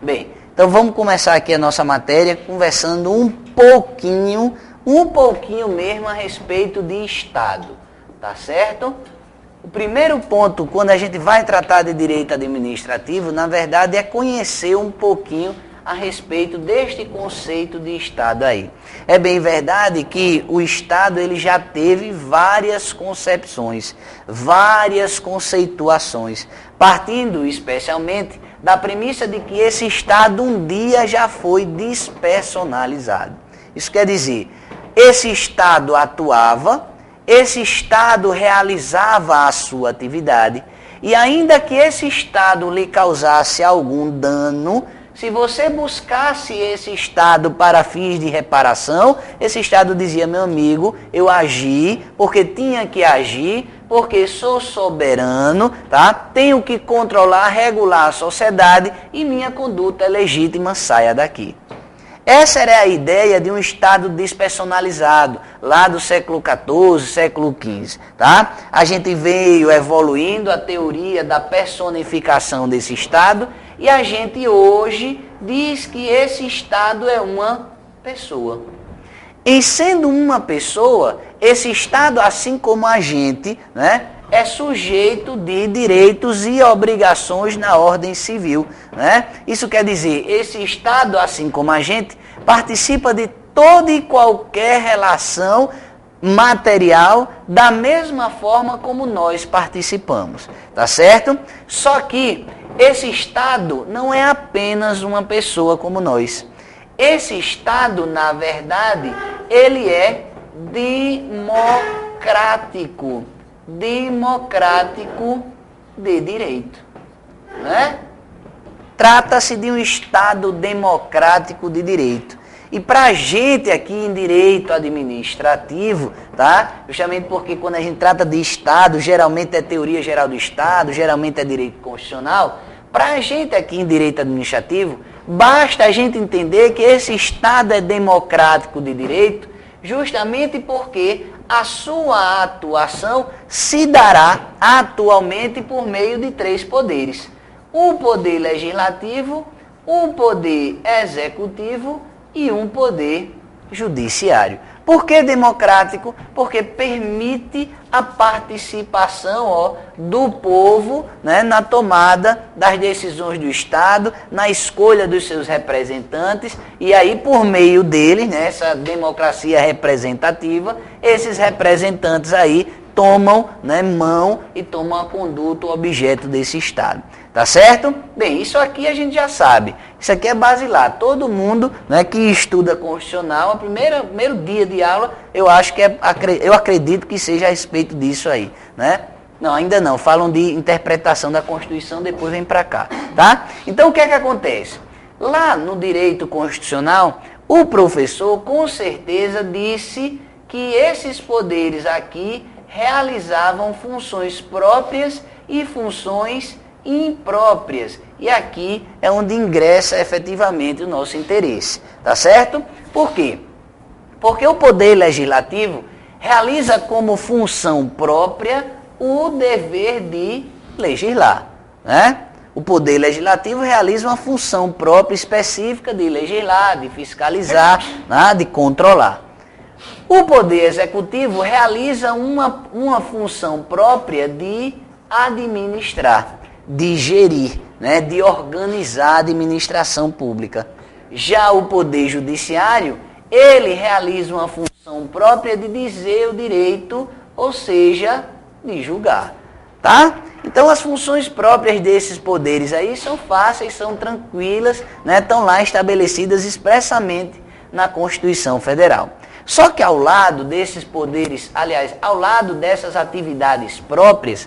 Bem, então vamos começar aqui a nossa matéria conversando um pouquinho mesmo a respeito de Estado, tá certo? O primeiro ponto, quando a gente vai tratar de direito administrativo, na verdade é conhecer um pouquinho a respeito deste conceito de Estado aí. É bem verdade que o Estado ele já teve várias concepções, várias conceituações, partindo especialmente da premissa de que esse Estado um dia já foi despersonalizado. Isso quer dizer, esse Estado atuava, esse Estado realizava a sua atividade, e ainda que esse Estado lhe causasse algum dano, se você buscasse esse Estado para fins de reparação, esse Estado dizia, meu amigo, eu agi porque tinha que agir, porque sou soberano, tá? Tenho que controlar, regular a sociedade e minha conduta é legítima, saia daqui. Essa era a ideia de um Estado despersonalizado, lá do século XIV, século XV, tá? A gente veio evoluindo a teoria da personificação desse Estado e a gente hoje diz que esse Estado é uma pessoa. E sendo uma pessoa, esse Estado, assim como a gente, né, é sujeito de direitos e obrigações na ordem civil, né? Isso quer dizer, esse Estado, assim como a gente, participa de toda e qualquer relação material da mesma forma como nós participamos, tá certo? Só que esse Estado não é apenas uma pessoa como nós. Esse Estado, na verdade, ele é democrático de direito, né? Trata-se de um Estado democrático de direito. E para a gente aqui em direito administrativo, tá? Justamente porque quando a gente trata de Estado, geralmente é teoria geral do Estado, geralmente é direito constitucional. Para a gente aqui em direito administrativo, basta a gente entender que esse Estado é democrático de direito, justamente porque a sua atuação se dará atualmente por meio de 3 poderes. Um poder legislativo, um poder executivo e um poder judiciário. Por que democrático? Porque permite a participação do povo, né, na tomada das decisões do Estado, na escolha dos seus representantes, e aí por meio deles, né, essa democracia representativa, esses representantes aí tomam, né, mão e tomam a conduta, o objeto desse Estado. Tá certo? Bem, isso aqui a gente já sabe. Isso aqui é basilar. Todo mundo, né, que estuda constitucional, primeiro dia de aula, eu acredito que seja a respeito disso aí, né? Não, ainda não. Falam de interpretação da Constituição, depois vem para cá, tá? Então, o que é que acontece? Lá no direito constitucional, o professor com certeza disse que esses poderes aqui realizavam funções próprias e funções impróprias. E aqui é onde ingressa efetivamente o nosso interesse, tá certo? Por quê? Porque o poder legislativo realiza como função própria o dever de legislar, né? O poder legislativo realiza uma função própria específica de legislar, de fiscalizar, né? De controlar. O poder executivo realiza uma função própria de administrar, de gerir, né, de organizar a administração pública. Já o poder judiciário, ele realiza uma função própria de dizer o direito, ou seja, de julgar, tá? Então as funções próprias desses poderes aí são fáceis, são tranquilas, né, estão lá estabelecidas expressamente na Constituição Federal. Só que ao lado desses poderes, aliás, ao lado dessas atividades próprias,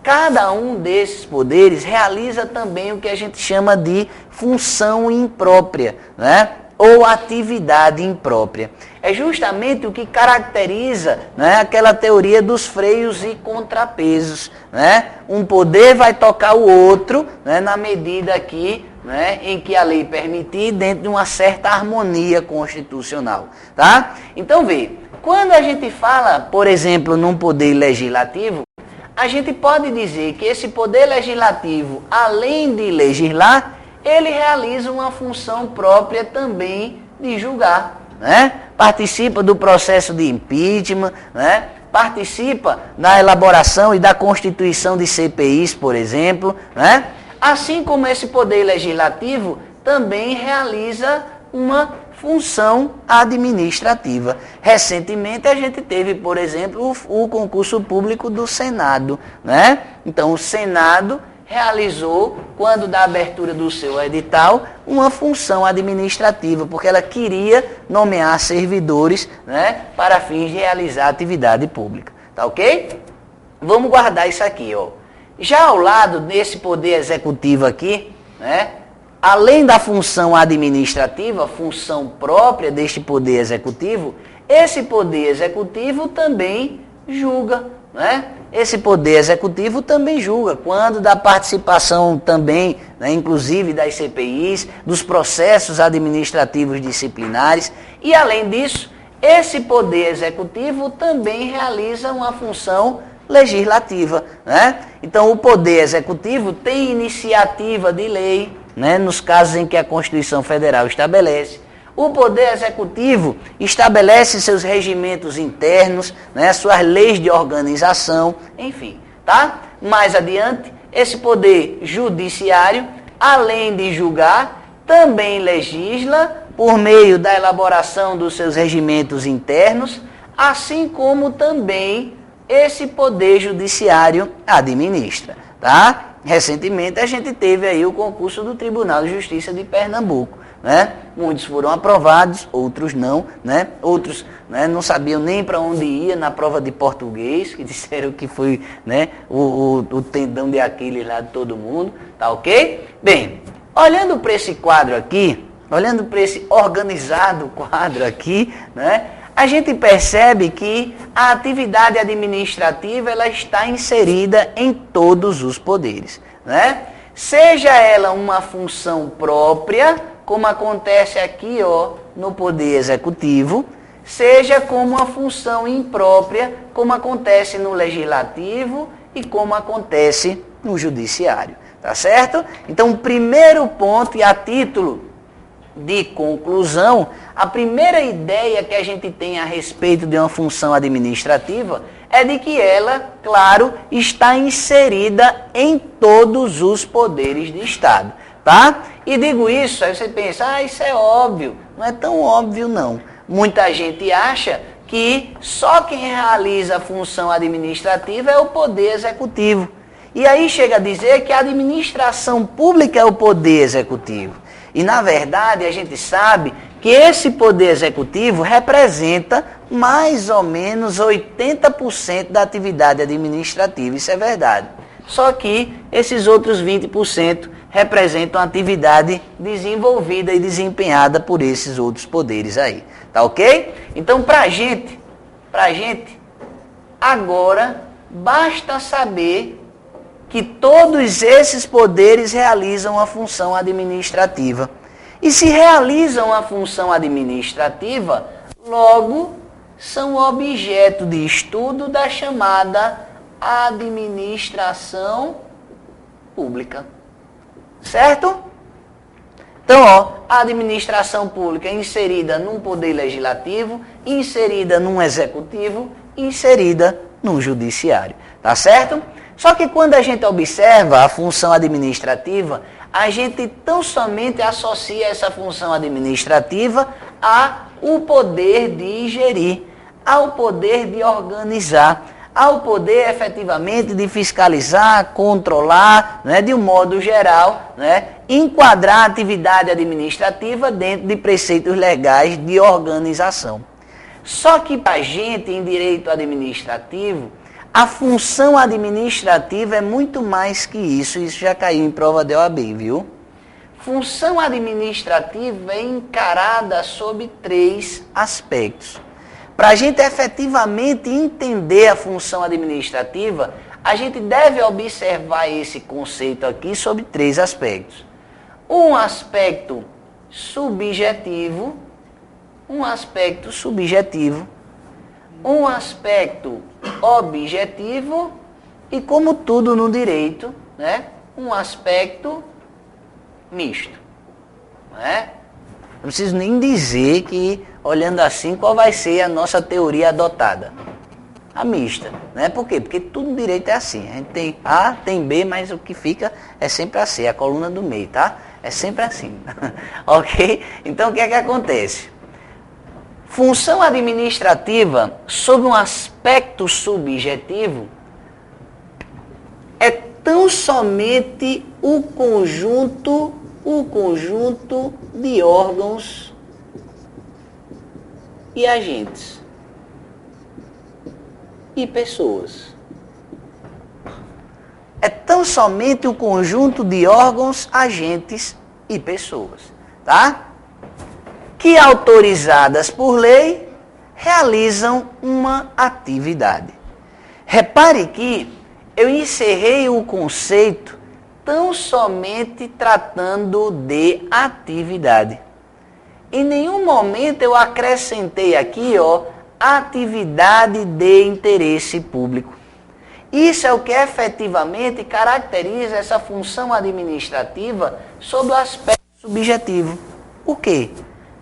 cada um desses poderes realiza também o que a gente chama de função imprópria, né? Ou atividade imprópria. É justamente o que caracteriza, né, aquela teoria dos freios e contrapesos, né? Um poder vai tocar o outro, né, na medida aqui, né, em que a lei permitir, dentro de uma certa harmonia constitucional, tá? Então vê, quando a gente fala, por exemplo, num poder legislativo, a gente pode dizer que esse poder legislativo, além de legislar, ele realiza uma função própria também de julgar, né? Participa do processo de impeachment, né? Participa da elaboração e da constituição de CPIs, por exemplo, né? Assim como esse poder legislativo também realiza uma função administrativa. Recentemente a gente teve, por exemplo, o concurso público do Senado, né? Então o Senado realizou, quando da abertura do seu edital, uma função administrativa, porque ela queria nomear servidores, né, para fins de realizar atividade pública. Tá ok? Vamos guardar isso aqui, ó. Já ao lado desse poder executivo aqui, né, além da função administrativa, função própria deste poder executivo, esse poder executivo também julga, né? Esse poder executivo também julga, quando da participação também, né, inclusive das CPIs, dos processos administrativos disciplinares, e além disso, esse poder executivo também realiza uma função legislativa, né? Então o poder executivo tem iniciativa de lei, né, nos casos em que a Constituição Federal estabelece. O Poder Executivo estabelece seus regimentos internos, né, suas leis de organização, enfim, tá? Mais adiante, esse Poder Judiciário, além de julgar, também legisla por meio da elaboração dos seus regimentos internos, assim como também esse Poder Judiciário administra, tá? Recentemente a gente teve aí o concurso do Tribunal de Justiça de Pernambuco, né? Muitos foram aprovados, outros não, né? Outros, né, não sabiam nem para onde ia na prova de português, que disseram que foi, né, o tendão de Aquiles lá de todo mundo, tá ok? Bem, olhando para esse quadro aqui, olhando para esse organizado quadro aqui, né, a gente percebe que a atividade administrativa ela está inserida em todos os poderes, né? Seja ela uma função própria, como acontece aqui, ó, no Poder Executivo, seja como uma função imprópria, como acontece no Legislativo e como acontece no Judiciário, tá certo? Então, o primeiro ponto, e a título de conclusão, a primeira ideia que a gente tem a respeito de uma função administrativa é de que ela, claro, está inserida em todos os poderes de Estado, tá? E digo isso, aí você pensa, isso é óbvio. Não é tão óbvio, não. Muita gente acha que só quem realiza a função administrativa é o Poder Executivo. E aí chega a dizer que a administração pública é o Poder Executivo. E, na verdade, a gente sabe que esse Poder Executivo representa mais ou menos 80% da atividade administrativa. Isso é verdade. Só que esses outros 20% representam a atividade desenvolvida e desempenhada por esses outros poderes aí. Tá ok? Então, pra gente, agora, basta saber que todos esses poderes realizam a função administrativa. E se realizam a função administrativa, logo são objeto de estudo da chamada administração pública. Certo? Então, ó, a administração pública é inserida num poder legislativo, inserida num executivo, inserida num judiciário. Tá certo? Só que quando a gente observa a função administrativa, a gente tão somente associa essa função administrativa ao poder de gerir, ao poder de organizar, ao poder efetivamente de fiscalizar, controlar, né, de um modo geral, né, enquadrar a atividade administrativa dentro de preceitos legais de organização. Só que para a gente, em direito administrativo, a função administrativa é muito mais que isso já caiu em prova de OAB, viu? Função administrativa é encarada sob 3 aspectos. Para a gente efetivamente entender a função administrativa, a gente deve observar esse conceito aqui sob 3 aspectos. Um aspecto subjetivo, um aspecto objetivo e, como tudo no direito, né, um aspecto misto. Não é? Não preciso nem dizer que, olhando assim, qual vai ser a nossa teoria adotada. A mista. Né? Por quê? Porque tudo no direito é assim. A gente tem A, tem B, mas o que fica é sempre a C, a coluna do meio, tá? É sempre assim. Ok? Então, o que é que acontece? Função administrativa, sob um aspecto subjetivo, é tão somente o conjunto de órgãos e agentes e pessoas. É tão somente o conjunto de órgãos, agentes e pessoas, tá? Que autorizadas por lei realizam uma atividade. Repare que eu encerrei o conceito tão somente tratando de atividade. Em nenhum momento eu acrescentei aqui, atividade de interesse público. Isso é o que efetivamente caracteriza essa função administrativa sob o aspecto subjetivo. O quê?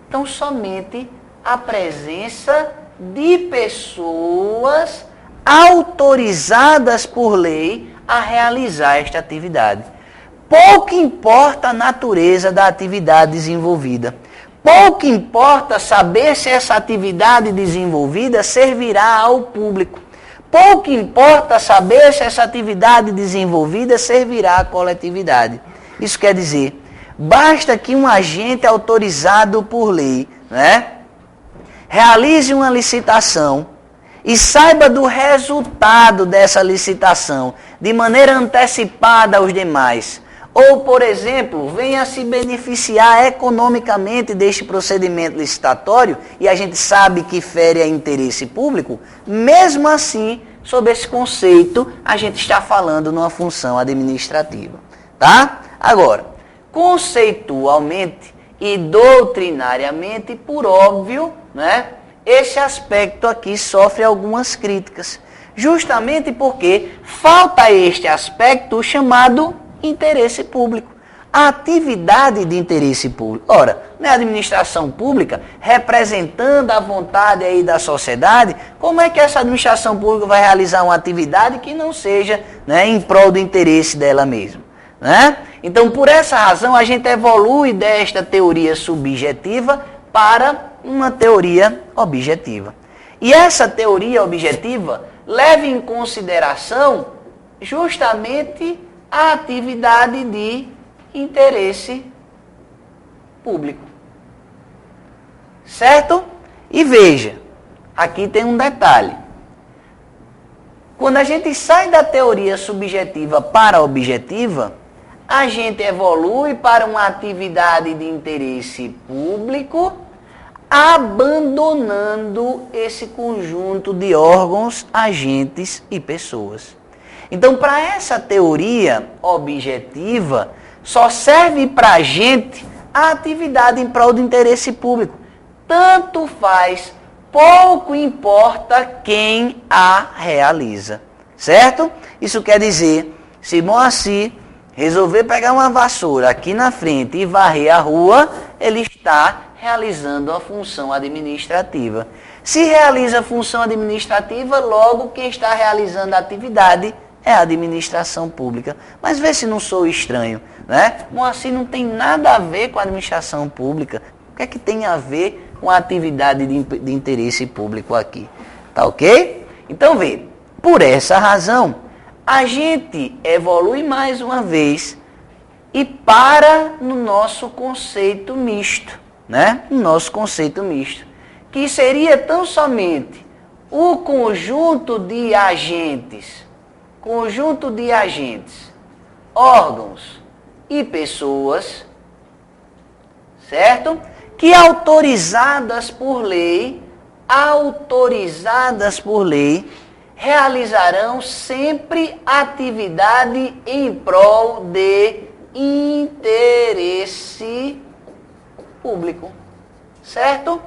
Então, somente a presença de pessoas autorizadas por lei a realizar esta atividade. Pouco importa a natureza da atividade desenvolvida. Pouco importa saber se essa atividade desenvolvida servirá ao público. Pouco importa saber se essa atividade desenvolvida servirá à coletividade. Isso quer dizer, basta que um agente autorizado por lei, né, realize uma licitação e saiba do resultado dessa licitação de maneira antecipada aos demais. Ou, por exemplo, venha se beneficiar economicamente deste procedimento licitatório e a gente sabe que fere a interesse público, mesmo assim, sob esse conceito, a gente está falando numa função administrativa. Tá? Agora, conceitualmente e doutrinariamente, por óbvio, né, esse aspecto aqui sofre algumas críticas. Justamente porque falta este aspecto chamado interesse público. A atividade de interesse público. Ora, na administração pública, representando a vontade aí da sociedade, como é que essa administração pública vai realizar uma atividade que não seja, né, em prol do interesse dela mesma? Né? Então, por essa razão, a gente evolui desta teoria subjetiva para uma teoria objetiva. E essa teoria objetiva leva em consideração justamente a atividade de interesse público. Certo? E veja, aqui tem um detalhe. Quando a gente sai da teoria subjetiva para a objetiva, a gente evolui para uma atividade de interesse público, abandonando esse conjunto de órgãos, agentes e pessoas. Então, para essa teoria objetiva, só serve para a gente a atividade em prol do interesse público. Tanto faz, pouco importa quem a realiza. Certo? Isso quer dizer, se Moacir resolver pegar uma vassoura aqui na frente e varrer a rua, ele está realizando a função administrativa. Se realiza a função administrativa, logo quem está realizando a atividade é a administração pública. Mas vê se não sou estranho, né? Moacir não tem nada a ver com a administração pública. O que é que tem a ver com a atividade de interesse público aqui? Tá ok? Então vê, por essa razão, a gente evolui mais uma vez e para no nosso conceito misto, né? No nosso conceito misto, que seria tão somente o conjunto de agentes, órgãos e pessoas, certo? Que autorizadas por lei, realizarão sempre atividade em prol de interesse público, certo?